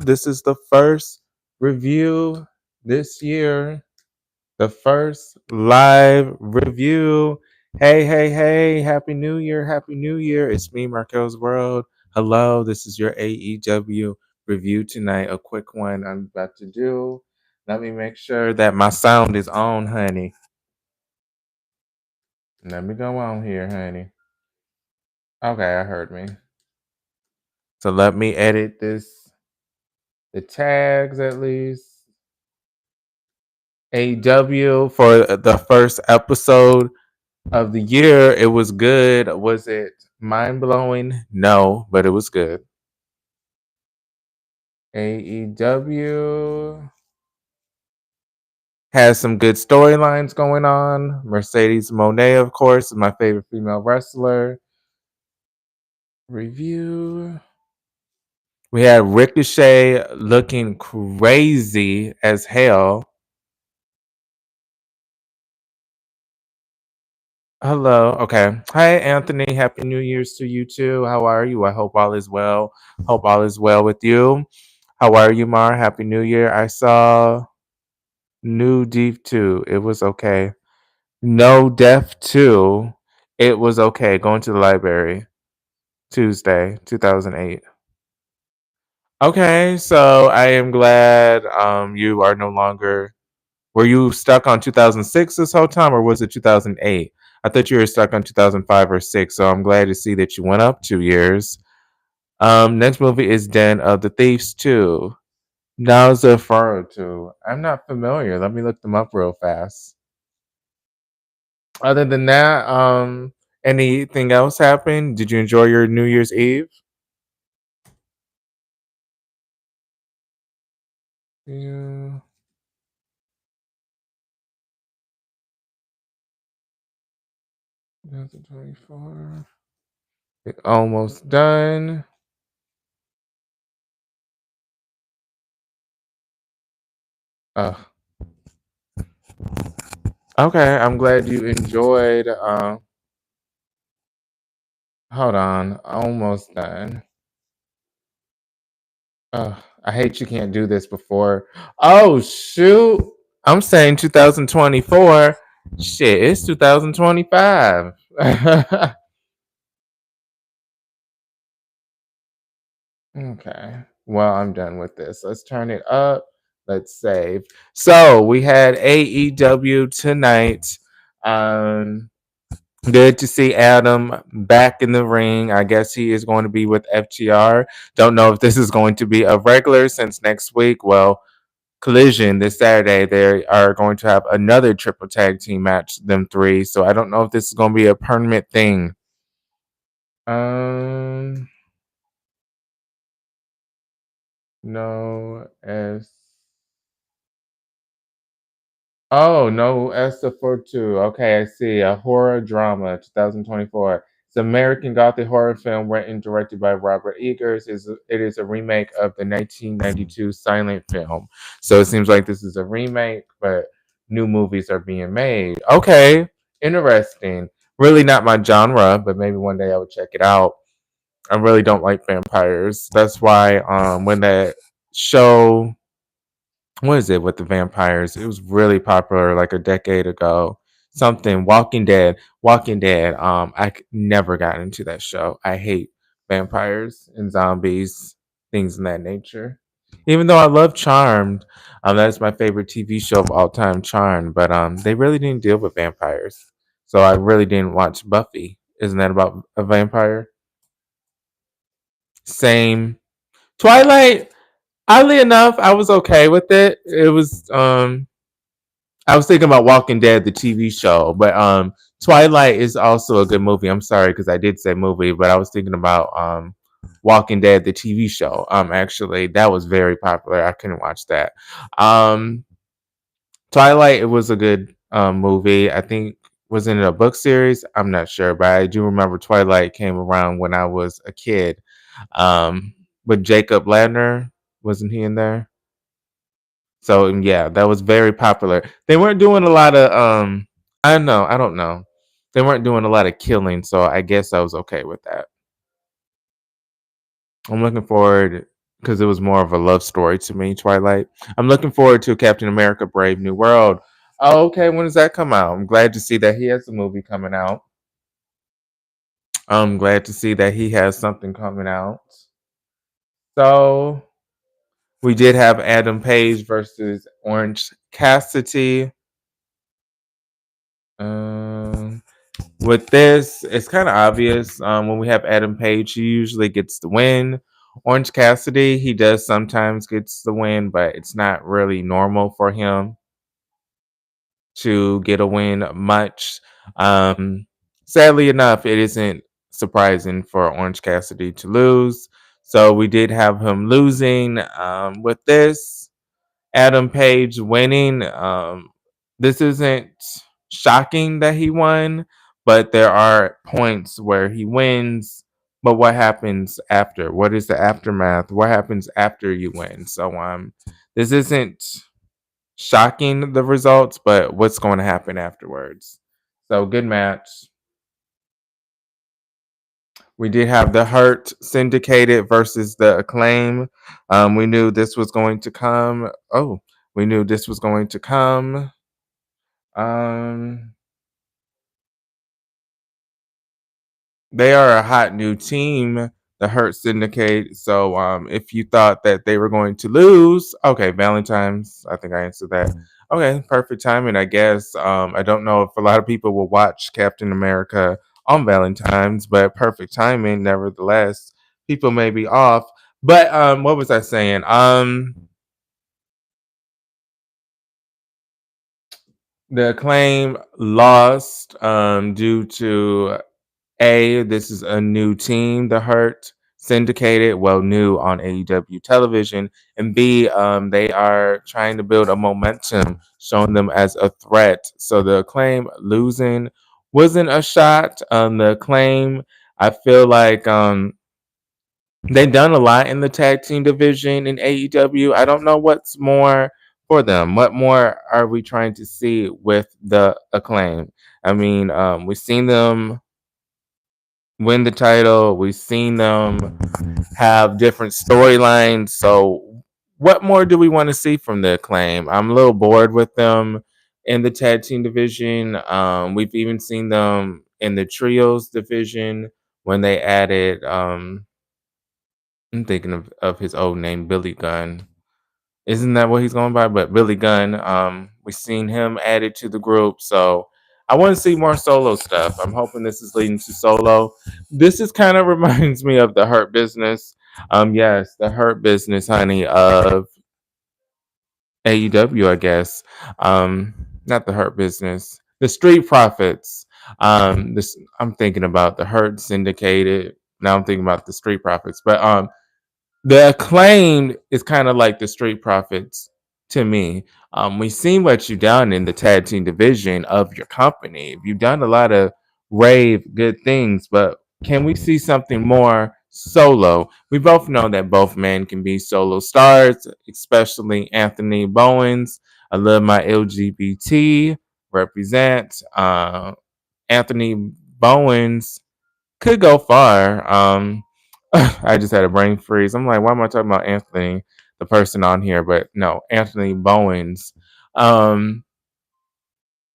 This is the first review this year, the first live review. Hey, hey, hey, Happy New Year, Happy New Year. It's me, Marquelworld. Hello, this is your AEW review tonight. A quick one I'm about to do. Let me make sure that my sound is on, honey. Let me go on here, honey. Okay, I heard me. So let me edit the tags at least. AEW for the first episode of the year. It was good. Was it mind blowing? No, but it was good. AEW has some good storylines going on. Mercedes Mone, of course, is my favorite female wrestler. Review. We had Ricochet looking crazy as hell. Hello. Okay. Hi, Anthony. Happy New Year's to you too. How are you? I hope all is well. Hope all is well with you. How are you, Mar? Happy New Year. I saw New Deep 2. It was okay. No Deaf 2. It was okay. Going to the library. Tuesday, 2008. Okay, so I am glad you are no longer. Were you stuck on 2006 this whole time, or was it 2008? I thought you were stuck on 2005 or 6, so I'm glad to see that you went up 2 years. Next movie is Den of the Thieves 2. Nosferatu. I'm not familiar. Let me look them up real fast. Other than that, anything else happened? Did you enjoy your New Year's Eve? Yeah. 2024. Almost done. Oh, okay. I'm glad you enjoyed. Hold on. Almost done. I hate you can't do this before. Oh shoot! I'm saying 2024. Shit, it's 2025. Okay. Well, I'm done with this. Let's turn it up. Let's save. So we had AEW tonight. Um, Good to see Adam back in the ring. I guess he is going to be with FTR. Don't know if this is going to be a regular since next week. Well, Collision this Saturday, they are going to have another triple tag team match, them three. So I don't know if this is going to be a permanent thing. Um, no S. Oh, no, Esther for two. Okay, I see. A horror drama, 2024. It's an American Gothic horror film written and directed by Robert Eggers. It is a remake of the 1992 silent film. So it seems like this is a remake, but new movies are being made. Okay, interesting. Really not my genre, but maybe one day I would check it out. I really don't like vampires. That's why when that show, what is it with the vampires? It was really popular like a decade ago. Something Walking Dead, Walking Dead. Never got into that show. I hate vampires and zombies, things in that nature. Even though I love Charmed, that's my favorite TV show of all time, Charmed. But they really didn't deal with vampires, so I really didn't watch Buffy. Isn't that about a vampire? Same. Twilight. Oddly enough, I was okay with it. It was I was thinking about Walking Dead, the TV show, but Twilight is also a good movie. I'm sorry because I did say movie, but I was thinking about Walking Dead, the TV show. Actually, that was very popular. I couldn't watch that. Um, Twilight, it was a good movie. I think was in a book series. I'm not sure, but I do remember Twilight came around when I was a kid. But Jacob Ladner, wasn't he in there? So yeah, that was very popular. They weren't doing a lot of I don't know. They weren't doing a lot of killing, so I guess I was okay with that. I'm looking forward because it was more of a love story to me. Twilight. I'm looking forward to Captain America: Brave New World. Oh, okay, when does that come out? I'm glad to see that he has a movie coming out. I'm glad to see that he has something coming out. So we did have Adam Page versus Orange Cassidy. Um, with this, it's kind of obvious. When we have Adam Page, he usually gets the win. Orange Cassidy, he does sometimes gets the win, but it's not really normal for him to get a win much. Um, Sadly enough, it isn't surprising for Orange Cassidy to lose. So we did have him losing. With this, Adam Page winning. This isn't shocking that he won, but there are points where he wins. But what happens after? What is the aftermath? What happens after you win? So this isn't shocking the results, but what's going to happen afterwards? So good match. We did have the Hurt Syndicated versus the Acclaim. We knew this was going to come. Oh, we knew this was going to come. Um, they are a hot new team, the Hurt Syndicate. So if you thought that they were going to lose, okay, Valentine's. I think I answered that. Okay, perfect timing, I guess. I don't know if a lot of people will watch Captain America on Valentine's, but perfect timing, nevertheless. People may be off. But what was I saying? The Acclaim lost due to this is a new team, the Hurt Syndicated, well, new on AEW television, and B, they are trying to build a momentum, showing them as a threat. So the Acclaim losing wasn't a shot. The Acclaim, I feel like they've done a lot in the tag team division in AEW. I don't know what's more for them. What more are we trying to see with the Acclaim? I mean, we've seen them win the title. We've seen them have different storylines. So, what more do we want to see from the Acclaim? I'm a little bored with them in the tag team division. We've even seen them in the trios division when they added. I'm thinking of his old name, Billy Gunn. Isn't that what he's going by? But Billy Gunn, we've seen him added to the group. So I want to see more solo stuff. I'm hoping this is leading to solo. This is kind of reminds me of the Hurt Business. Yes, the Hurt Business, honey, of AEW, I guess. Not the Hurt Business, the Street Profits. This I'm thinking about the Hurt Syndicated. Now I'm thinking about the Street Profits, but the Acclaimed is kind of like the Street Profits to me. We've seen what you've done in the tag team division of your company. You've done a lot of rave good things, but can we see something more solo? We both know that both men can be solo stars, especially Anthony Bowens. I love my LGBT represent. Anthony Bowens could go far. I just had a brain freeze. I'm like, why am I talking about Anthony, the person on here? But no, Anthony Bowens. Um,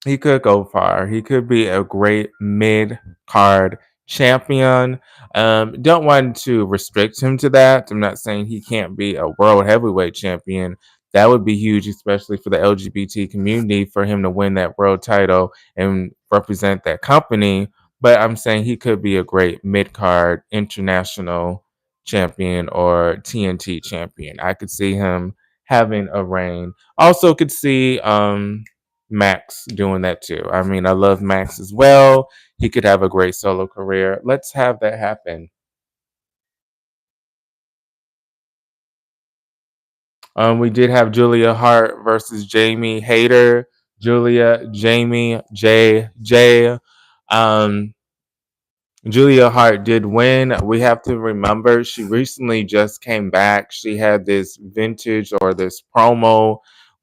he could go far. He could be a great mid card champion. Don't want to restrict him to that. I'm not saying he can't be a world heavyweight champion. That would be huge, especially for the LGBT community, for him to win that world title and represent that company. But I'm saying he could be a great mid card international champion or TNT champion. I could see him having a reign. Also, could see Max doing that too. I mean, I love Max as well. He could have a great solo career. Let's have that happen. We did have Julia Hart versus Jamie Hayter. Julia, Jamie, J. Um, Julia Hart did win. We have to remember she recently just came back. She had this vintage or this promo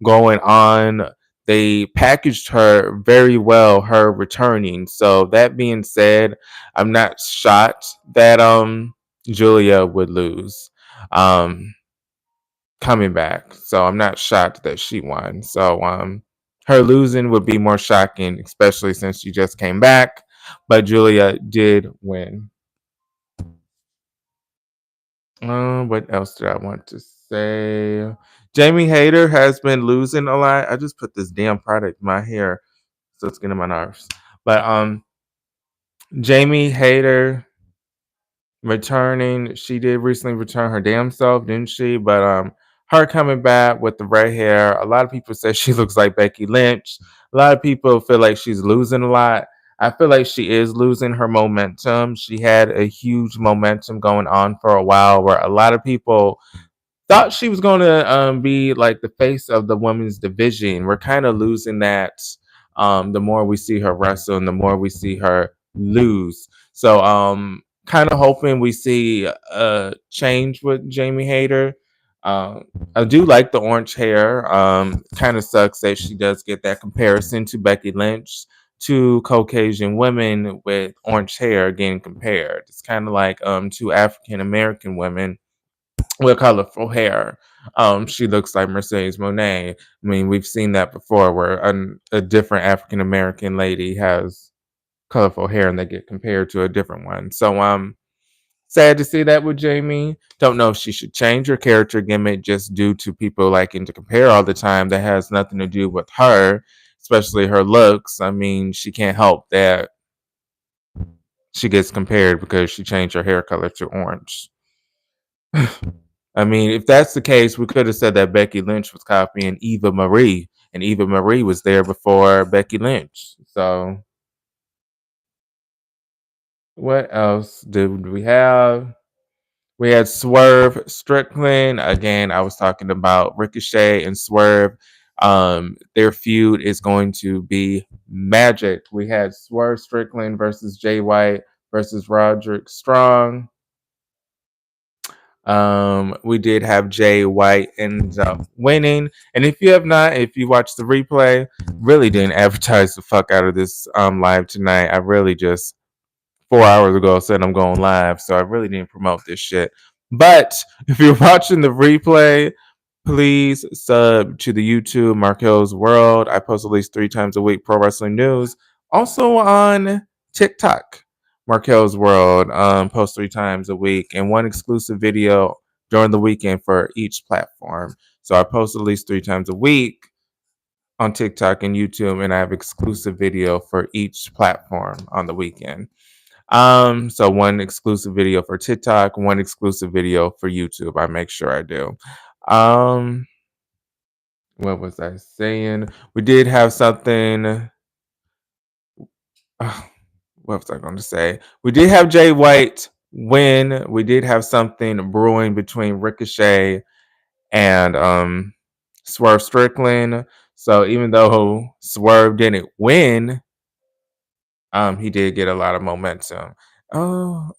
going on. They packaged her very well, her returning. So that being said, I'm not shocked that Julia would lose. Um coming back. So I'm not shocked that she won. So her losing would be more shocking, especially since she just came back. But Julia did win. What else did I want to say? Jamie Hayter has been losing a lot. I just put this damn product in my hair, so it's getting on my nerves. But Jamie Hayter returning. She did recently return her damn self, didn't she? But her coming back with the red hair. A lot of people say she looks like Becky Lynch. A lot of people feel like she's losing a lot. I feel like she is losing her momentum. She had a huge momentum going on for a while where a lot of people thought she was going to be like the face of the women's division. We're kind of losing that the more we see her wrestle and the more we see her lose. So kind of hoping we see a change with Jamie Hayter. I do like the orange hair. Kind of sucks that she does get that comparison to Becky Lynch. Two Caucasian women with orange hair getting compared. It's kind of like two African American women with colorful hair. She looks like Mercedes Mone. I mean, we've seen that before, where a different African American lady has colorful hair, and they get compared to a different one. So, sad to see that with Jamie. Don't know if she should change her character gimmick just due to people liking to compare all the time. That has nothing to do with her, especially her looks. I mean, she can't help that she gets compared because she changed her hair color to orange. I mean, if that's the case, we could have said that Becky Lynch was copying Eva Marie, and Eva Marie was there before Becky Lynch. So, what else did we have? We had Swerve Strickland. Again, I was talking about Ricochet and Swerve. Their feud is going to be magic. We had Swerve Strickland versus Jay White versus Roderick Strong. We did have Jay White end up winning. And if you watched the replay, really didn't advertise the fuck out of this live tonight. I really just 4 hours ago said I'm going live, so I really didn't promote this shit. But if you're watching the replay, please sub to the YouTube Marquelworld. I post at least 3 times a week pro wrestling news. Also on TikTok, Marquelworld, post 3 times a week and one exclusive video during the weekend for each platform. So I post at least 3 times a week on TikTok and YouTube, and I have exclusive video for each platform on the weekend. So one exclusive video for TikTok, one exclusive video for YouTube. I make sure I do. What was I saying? We did have something. What was I going to say? We did have Jay White win. We did have something brewing between Ricochet and Swerve Strickland. So even though Swerve didn't win, he did get a lot of momentum. Oh,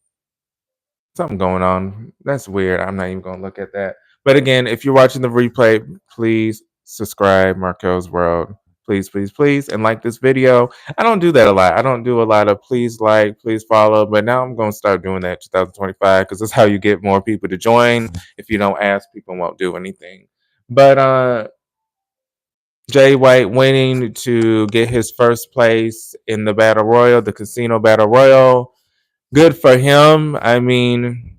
something going on. That's weird. I'm not even going to look at that. But again, if you're watching the replay, please subscribe, Marco's World. Please, please, please, and like this video. I don't do that a lot. I don't do a lot of please like, please follow, but now I'm going to start doing that 2025 because that's how you get more people to join. If you don't ask, people won't do anything. But Jay White winning to get his first place in the Battle Royal, the Casino Battle Royal. Good for him. I mean,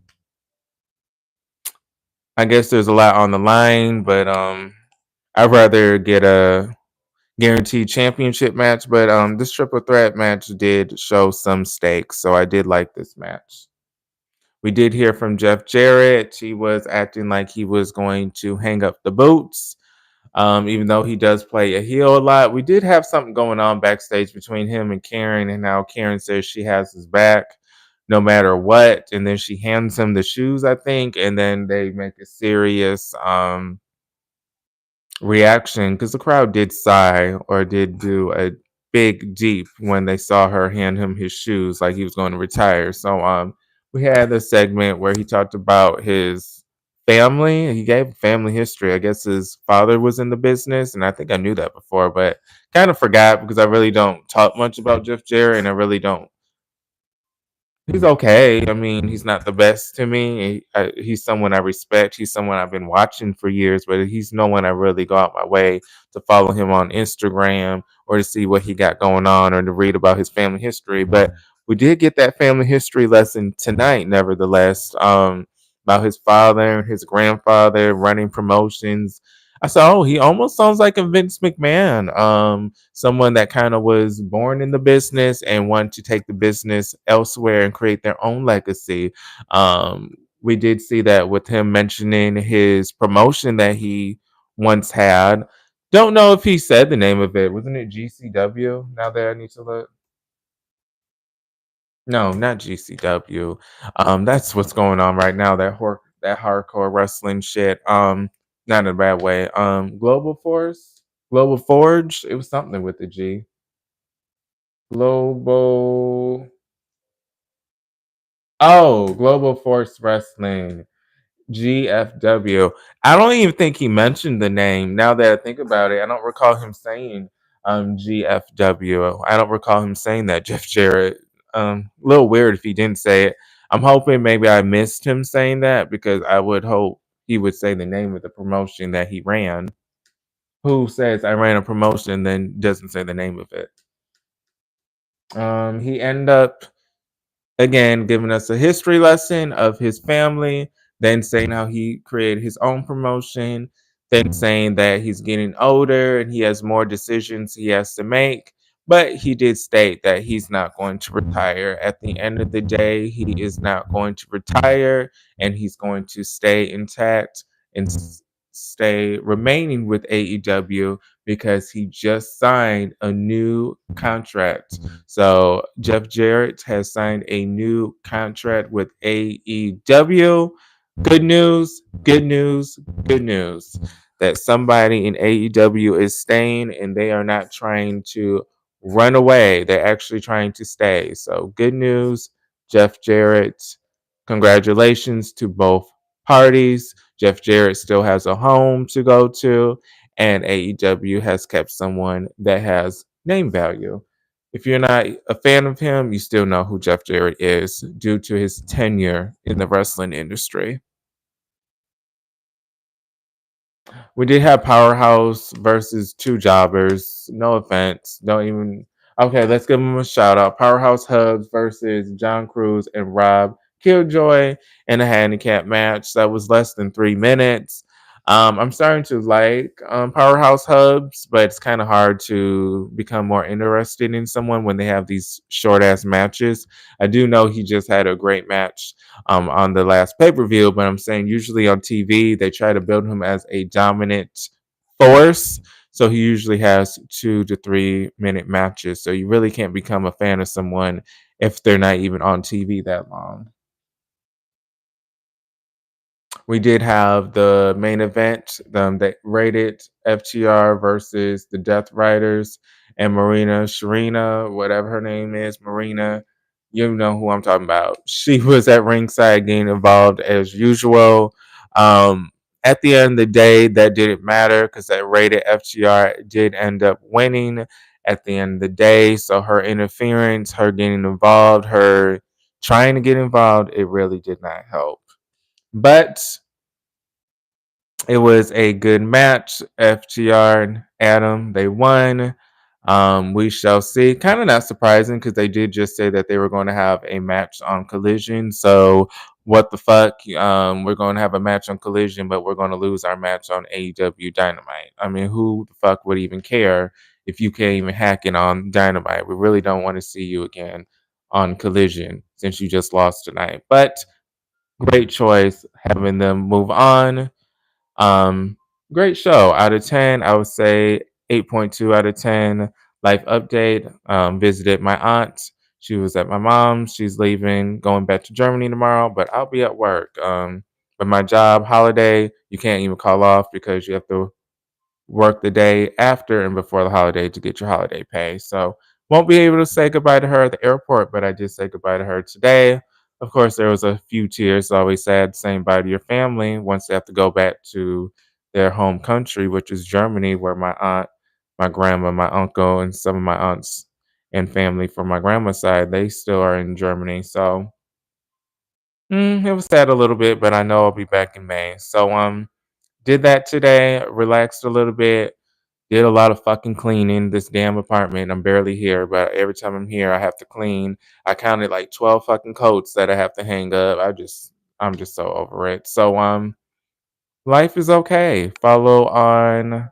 I guess there's a lot on the line, but I'd rather get a guaranteed championship match. But this triple threat match did show some stakes, so I did like this match. We did hear from Jeff Jarrett. He was acting like he was going to hang up the boots. Even though he does play a heel a lot, we did have something going on backstage between him and Karen, and now Karen says she has his back no matter what, and then she hands him the shoes, I think, and then they make a serious reaction because the crowd did sigh or did do a big deep when they saw her hand him his shoes like he was going to retire. So we had a segment where he talked about his family. He gave family history. I guess his father was in the business, and I think I knew that before, but kind of forgot because I really don't talk much about Jeff Jarrett, and I really don't He's okay. I mean, he's not the best to me. He's someone I respect. He's someone I've been watching for years, but he's no one I really go out my way to follow him on Instagram or to see what he got going on or to read about his family history. But we did get that family history lesson tonight, nevertheless, about his father and his grandfather running promotions. I said, oh, he almost sounds like a Vince McMahon, someone that kind of was born in the business and wanted to take the business elsewhere and create their own legacy. We did see that with him mentioning his promotion that he once had. Don't know if he said the name of it. Wasn't it GCW? Now that I need to look. No, not GCW. That's what's going on right now. That hardcore wrestling shit. Not in a bad way. Global Force, Global Forge. It was something with the G. Global. Oh, Global Force Wrestling. GFW. I don't even think he mentioned the name. Now that I think about it, I don't recall him saying GFW. I don't recall him saying that, Jeff Jarrett. A little weird if he didn't say it. I'm hoping maybe I missed him saying that because I would hope he would say the name of the promotion that he ran. Who says I ran a promotion then doesn't say the name of it? He ended up again giving us a history lesson of his family, then saying how he created his own promotion, then saying that he's getting older and he has more decisions he has to make. But he did state that he's not going to retire. At the end of the day, he is not going to retire and he's going to stay intact and stay remaining with AEW because he just signed a new contract. So Jeff Jarrett has signed a new contract with AEW. Good news, good news, good news that somebody in AEW is staying and they are not trying to run away. They're actually trying to stay. So good news, Jeff Jarrett. Congratulations to both parties. Jeff Jarrett still has a home to go to, and AEW has kept someone that has name value. If you're not a fan of him, you still know who Jeff Jarrett is due to his tenure in the wrestling industry. We did have Powerhouse versus two jobbers. No offense. Don't even. Okay, let's give them a shout out. Powerhouse Hubs versus John Cruz and Rob Killjoy in a handicap match that was less than 3 minutes. I'm starting to like Powerhouse Hubs, but it's kind of hard to become more interested in someone when they have these short ass matches. I do know he just had a great match on the last pay per view, but I'm saying usually on TV they try to build him as a dominant force. So he usually has 2 to 3 minute matches. So you really can't become a fan of someone if they're not even on TV that long. We did have the main event, the rated FTR versus the Death Riders and Marina Sharina, whatever her name is, Marina. You know who I'm talking about. She was at ringside getting involved as usual. At the end of the day, that didn't matter because that rated FTR did end up winning at the end of the day. So her interference, her getting involved, her trying to get involved, it really did not help. But it was a good match. FTR and Adam, they won. We shall see. Kind of not surprising because they did just say that they were going to have a match on Collision. So what the fuck? We're going to have a match on Collision, but we're going to lose our match on AEW Dynamite. I mean, who the fuck would even care if you can't even hack it on Dynamite? We really don't want to see you again on Collision since you just lost tonight. But great choice having them move on. um, Great show. Out of 10, I would say 8.2 out of 10. Life update. Visited my aunt. She was at my mom's. She's leaving, going back to Germany tomorrow, but I'll be at work. But my job holiday, you can't even call off because you have to work the day after and before the holiday to get your holiday pay. So won't be able to say goodbye to her at the airport, but I did say goodbye to her today. Of course, there was a few tears. Always sad saying bye to your family once they have to go back to their home country, which is Germany, where my aunt, my grandma, my uncle, and some of my aunts and family from my grandma's side, they still are in Germany. So It was sad a little bit, but I know I'll be back in May. So did that today, relaxed a little bit, did a lot of fucking cleaning this damn apartment. I'm barely here, but every time I'm here I have to clean. I counted like 12 fucking coats that I have to hang up. I'm just so over it. So life is okay. Follow on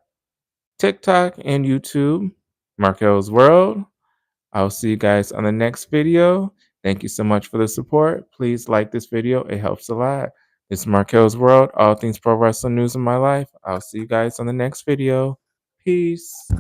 TikTok and YouTube, Markel's World. I'll see you guys on the next video. Thank you so much for the support. Please like this video. It helps a lot. This is Markel's World, all things pro wrestling news in my life. I'll see you guys on the next video. Peace.